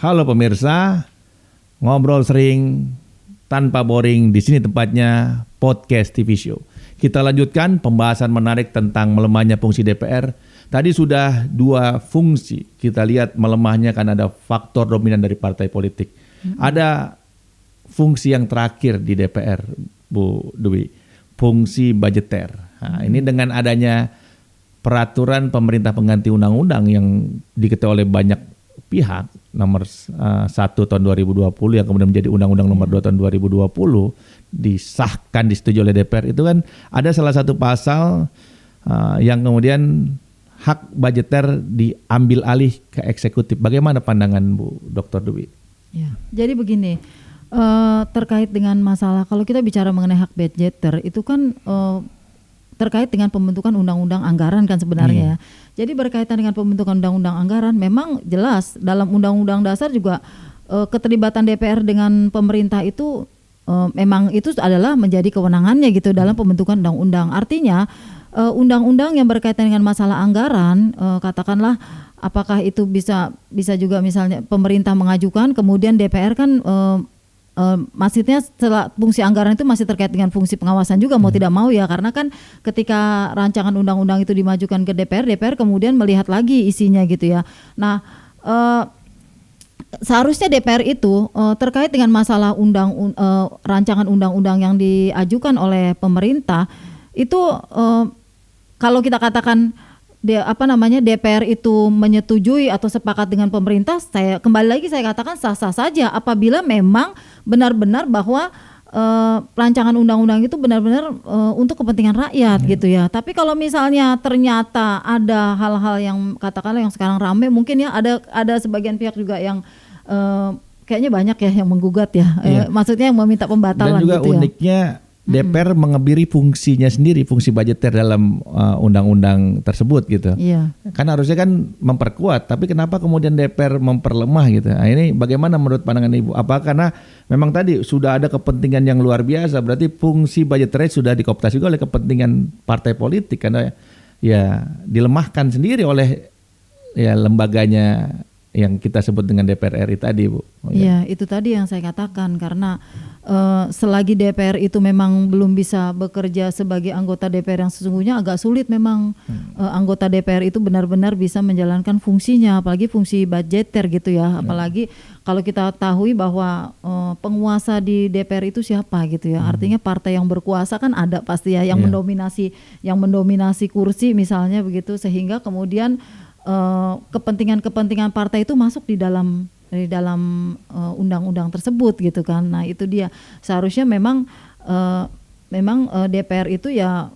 Halo pemirsa, ngobrol sering tanpa boring, di sini tempatnya podcast TV Show. Kita lanjutkan pembahasan menarik tentang melemahnya fungsi DPR. Tadi sudah 2 fungsi, kita lihat melemahnya kan ada faktor dominan dari partai politik. Ada fungsi yang terakhir di DPR, Bu Dwi, fungsi budgeter. Nah, ini dengan adanya peraturan pemerintah pengganti undang-undang yang diketahui oleh banyak pihak, nomor 1 tahun 2020 yang kemudian menjadi undang-undang nomor 2 tahun 2020 disahkan, disetujui oleh DPR, itu kan ada salah satu pasal yang kemudian hak budgeter diambil alih ke eksekutif. Bagaimana pandangan Bu Dr. Dwi? Ya, jadi begini, terkait dengan masalah kalau kita bicara mengenai hak budgeter itu kan terkait dengan pembentukan undang-undang anggaran kan sebenarnya ya. Jadi berkaitan dengan pembentukan undang-undang anggaran memang jelas dalam undang-undang dasar juga keterlibatan DPR dengan pemerintah itu memang itu adalah menjadi kewenangannya gitu dalam pembentukan undang-undang. Artinya undang-undang yang berkaitan dengan masalah anggaran, katakanlah apakah itu bisa juga misalnya pemerintah mengajukan, kemudian DPR kan maksudnya setelah fungsi anggaran itu masih terkait dengan fungsi pengawasan juga mau tidak mau ya, karena kan ketika rancangan undang-undang itu dimajukan ke DPR kemudian melihat lagi isinya gitu ya. Nah seharusnya DPR itu terkait dengan masalah rancangan undang-undang yang diajukan oleh pemerintah itu kalau kita katakan DPR itu menyetujui atau sepakat dengan pemerintah, saya katakan sah-sah saja apabila memang benar-benar bahwa rancangan undang-undang itu benar-benar untuk kepentingan rakyat gitu ya. Tapi kalau misalnya ternyata ada hal-hal yang katakanlah yang sekarang ramai, mungkin ya ada sebagian pihak juga yang kayaknya banyak ya yang menggugat ya, maksudnya yang meminta pembatalan. Dan juga gitu uniknya DPR mengebiri fungsinya sendiri, fungsi budgeter dalam undang-undang tersebut gitu. Kan harusnya kan memperkuat, tapi kenapa kemudian DPR memperlemah gitu? Nah, ini bagaimana menurut pandangan Ibu? Apa karena memang tadi sudah ada kepentingan yang luar biasa, berarti fungsi budgeter sudah dikooptasi juga oleh kepentingan partai politik karena ya dilemahkan sendiri oleh ya lembaganya yang kita sebut dengan DPR RI tadi, Bu. Iya, itu tadi yang saya katakan, karena selagi DPR itu memang belum bisa bekerja sebagai anggota DPR yang sesungguhnya, agak sulit memang anggota DPR itu benar-benar bisa menjalankan fungsinya, apalagi fungsi budgeter gitu ya. Apalagi kalau kita tahu bahwa penguasa di DPR itu siapa gitu ya. Artinya partai yang berkuasa kan ada pasti ya yang mendominasi kursi misalnya begitu, sehingga kemudian kepentingan partai itu masuk di dalam undang-undang tersebut gitu kan. Nah itu dia, seharusnya memang DPR itu ya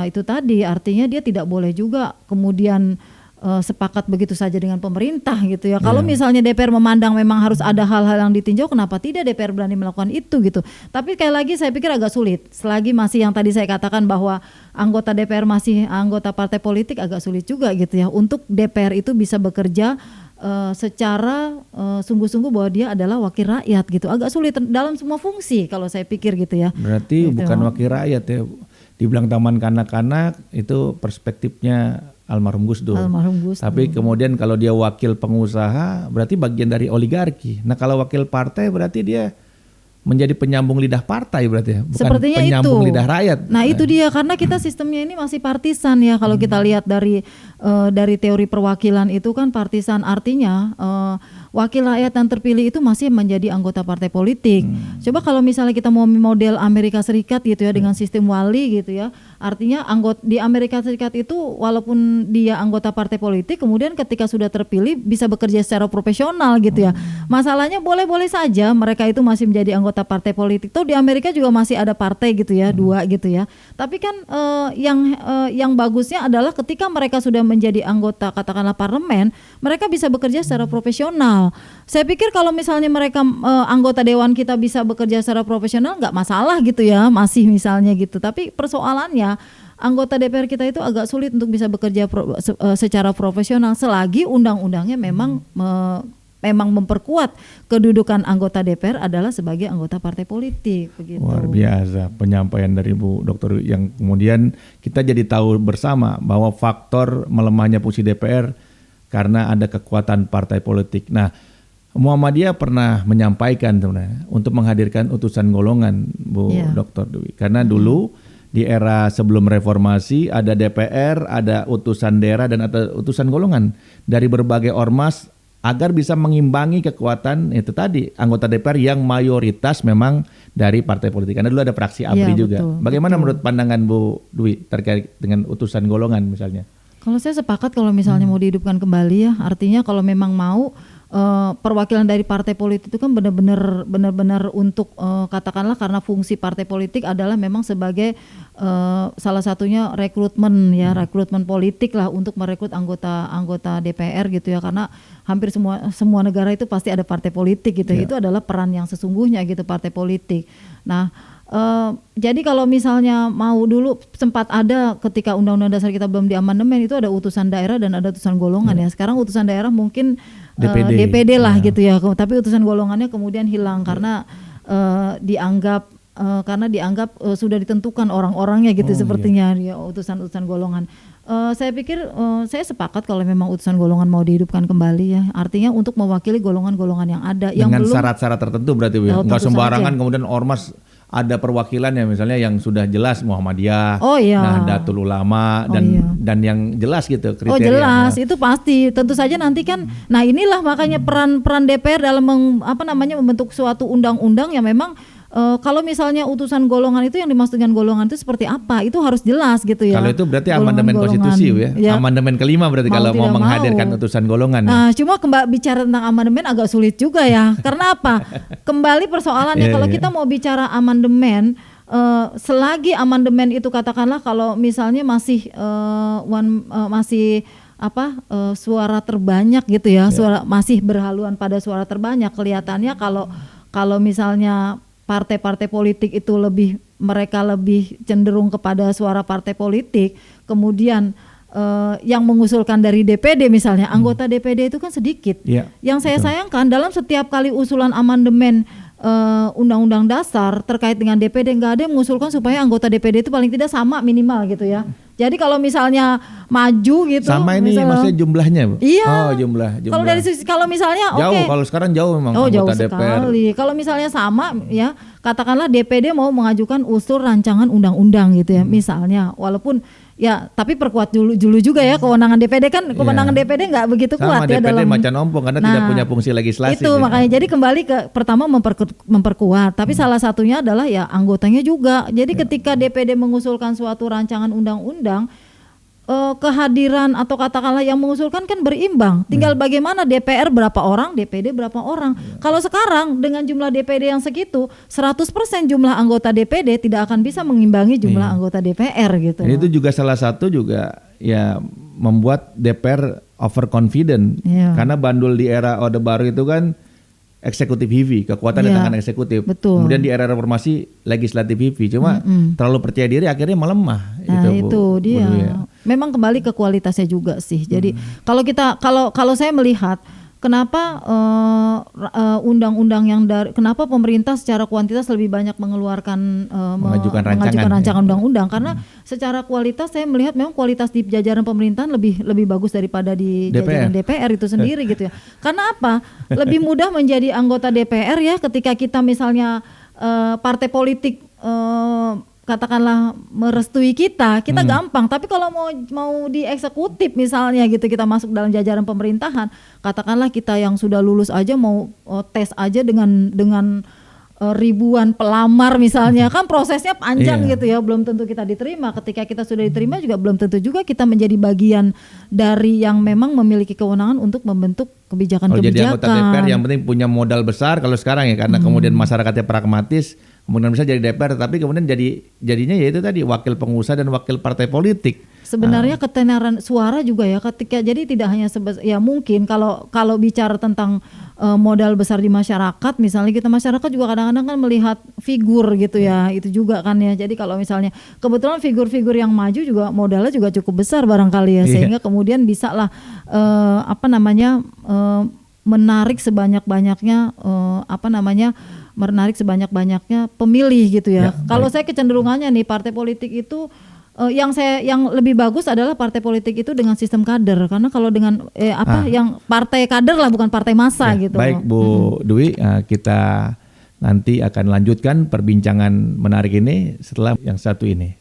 itu tadi, artinya dia tidak boleh juga kemudian sepakat begitu saja dengan pemerintah gitu ya. Kalau misalnya DPR memandang memang harus ada hal-hal yang ditinjau, kenapa tidak DPR berani melakukan itu gitu. Tapi sekali lagi saya pikir agak sulit, selagi masih yang tadi saya katakan bahwa anggota DPR masih anggota partai politik, agak sulit juga gitu ya untuk DPR itu bisa bekerja secara sungguh-sungguh bahwa dia adalah wakil rakyat gitu. Agak sulit dalam semua fungsi kalau saya pikir gitu ya. Berarti gitu. Bukan wakil rakyat ya. Dibilang taman kanak-kanak itu perspektifnya almarhum Gus Dur. Tapi kemudian kalau dia wakil pengusaha berarti bagian dari oligarki. Nah kalau wakil partai berarti dia menjadi penyambung lidah partai berarti ya, bukan sepertinya penyambung itu. lidah rakyat. Nah itu dia, karena kita sistemnya ini masih partisan ya. Kalau kita lihat dari teori perwakilan itu kan partisan, artinya wakil rakyat yang terpilih itu masih menjadi anggota partai politik. Coba kalau misalnya kita mau model Amerika Serikat gitu ya, dengan sistem wali gitu ya, artinya di Amerika Serikat itu walaupun dia anggota partai politik, kemudian ketika sudah terpilih bisa bekerja secara profesional gitu ya. Masalahnya boleh-boleh saja mereka itu masih menjadi anggota partai politik. Tuh di Amerika juga masih ada partai gitu ya, 2 gitu ya. Tapi kan yang bagusnya adalah ketika mereka sudah menjadi anggota katakanlah parlemen, mereka bisa bekerja secara profesional. Saya pikir kalau misalnya mereka anggota dewan kita bisa bekerja secara profesional, nggak masalah gitu ya, masih misalnya gitu. Tapi persoalannya anggota DPR kita itu agak sulit untuk bisa bekerja secara profesional selagi undang-undangnya memang memperkuat kedudukan anggota DPR adalah sebagai anggota partai politik begitu. Luar biasa penyampaian dari Bu Dokter yang kemudian kita jadi tahu bersama bahwa faktor melemahnya fungsi DPR karena ada kekuatan partai politik. Nah, Muhammadiyah pernah menyampaikan sebenarnya untuk menghadirkan utusan golongan, Bu Dr. Dwi. Karena dulu di era sebelum reformasi ada DPR, ada utusan daerah dan ada utusan golongan dari berbagai ormas agar bisa mengimbangi kekuatan itu tadi anggota DPR yang mayoritas memang dari partai politik. Karena dulu ada fraksi ABRI juga. Betul, Bagaimana menurut pandangan Bu Dwi terkait dengan utusan golongan misalnya? Kalau saya sepakat kalau misalnya mau dihidupkan kembali ya, artinya kalau memang mau perwakilan dari partai politik itu kan benar-benar untuk katakanlah karena fungsi partai politik adalah memang sebagai salah satunya rekrutmen politik lah untuk merekrut anggota DPR gitu ya, karena hampir semua negara itu pasti ada partai politik gitu. Itu adalah peran yang sesungguhnya gitu partai politik. Nah, jadi kalau misalnya mau dulu sempat ada ketika Undang-Undang Dasar kita belum diamandemen itu ada utusan daerah dan ada utusan golongan ya. Sekarang utusan daerah mungkin DPD lah gitu ya. Tapi utusan golongannya kemudian hilang karena dianggap sudah ditentukan orang-orangnya gitu sepertinya ya utusan golongan. Saya pikir saya sepakat kalau memang utusan golongan mau dihidupkan kembali ya. Artinya untuk mewakili golongan-golongan yang ada yang dengan belum syarat-syarat tertentu berarti ya. Nggak sembarangan kemudian ormas ada perwakilan ya misalnya yang sudah jelas Muhammadiyah, Nahdlatul Ulama dan yang jelas gitu kriterianya. Oh jelas itu pasti tentu saja nanti kan. Nah inilah makanya peran DPR dalam membentuk suatu undang-undang yang memang kalau misalnya utusan golongan itu yang dimaksud dengan golongan itu seperti apa itu harus jelas gitu ya. Kalau itu berarti amandemen konstitusi ya. Amandemen kelima berarti kalau mau menghadirkan utusan golongan. Nah cuma bicara tentang amandemen agak sulit juga ya. Karena apa? Kembali persoalannya kalau kita mau bicara amandemen selagi amandemen itu katakanlah kalau misalnya masih suara terbanyak gitu ya, suara masih berhaluan pada suara terbanyak, kelihatannya kalau misalnya partai-partai politik itu mereka lebih cenderung kepada suara partai politik, kemudian yang mengusulkan dari DPD misalnya, anggota DPD itu kan sedikit. Yang saya sayangkan dalam setiap kali usulan amandemen Undang-Undang Dasar terkait dengan DPD nggak ada yang mengusulkan supaya anggota DPD itu paling tidak sama minimal gitu ya. Jadi kalau misalnya maju gitu sama ini maksudnya jumlahnya, Bu? Iya. Jumlah. Kalau misalnya jauh, kalau sekarang jauh memang anggota jauh DPR. sekali. Kalau misalnya sama ya, katakanlah DPD mau mengajukan usul rancangan undang-undang gitu ya, misalnya, walaupun ya tapi perkuat dulu juga ya kewenangan DPD kan kewenangan DPD nggak begitu kuat DPD ya dalam macan ompong karena tidak punya fungsi legislasi. Itu makanya jadi kembali ke pertama memperkuat, tapi salah satunya adalah ya anggotanya juga. Jadi ketika DPD mengusulkan suatu rancangan undang-undang, kehadiran atau katakanlah yang mengusulkan kan berimbang. Tinggal bagaimana DPR berapa orang, DPD berapa orang. Kalau sekarang dengan jumlah DPD yang segitu, 100% jumlah anggota DPD tidak akan bisa mengimbangi jumlah anggota DPR gitu. Dan itu juga salah satu juga ya membuat DPR overconfident. Karena bandul di era Orde Baru itu kan eksekutif heavy, kekuatan di tangan eksekutif. Betul. Kemudian di era reformasi legislatif heavy, cuma terlalu percaya diri akhirnya melemah. Nah itu dia. Memang kembali ke kualitasnya juga sih. Jadi kalau saya melihat kenapa undang-undang kenapa pemerintah secara kuantitas lebih banyak mengajukan rancangan undang-undang, karena secara kualitas saya melihat memang kualitas di jajaran pemerintahan lebih bagus daripada di jajaran DPR itu sendiri gitu ya. Karena apa? Lebih mudah menjadi anggota DPR ya ketika kita misalnya partai politik katakanlah merestui kita gampang. Tapi kalau mau di eksekutif misalnya gitu, kita masuk dalam jajaran pemerintahan, katakanlah kita yang sudah lulus aja mau tes aja dengan ribuan pelamar misalnya, kan prosesnya panjang gitu ya, belum tentu kita diterima. Ketika kita sudah diterima juga belum tentu juga kita menjadi bagian dari yang memang memiliki kewenangan untuk membentuk kebijakan-kebijakan. Jadi anggota DPR yang penting punya modal besar kalau sekarang ya, karena kemudian masyarakatnya pragmatis, kemudian bisa jadi DPR, tapi kemudian jadinya yaitu tadi wakil pengusaha dan wakil partai politik. Sebenarnya ketenaran suara juga ya, ketika jadi tidak hanya ya mungkin kalau bicara tentang modal besar di masyarakat, misalnya masyarakat juga kadang-kadang kan melihat figur gitu ya, itu juga kan ya. Jadi kalau misalnya kebetulan figur-figur yang maju juga modalnya juga cukup besar barangkali ya, sehingga kemudian bisa lah menarik sebanyak-banyaknya pemilih gitu ya. Kalau saya kecenderungannya nih partai politik itu yang lebih bagus adalah partai politik itu dengan sistem kader, karena kalau dengan yang partai kader lah, bukan partai massa Ya, gitu. baik Bu Dwi, kita nanti akan lanjutkan perbincangan menarik ini setelah yang satu ini.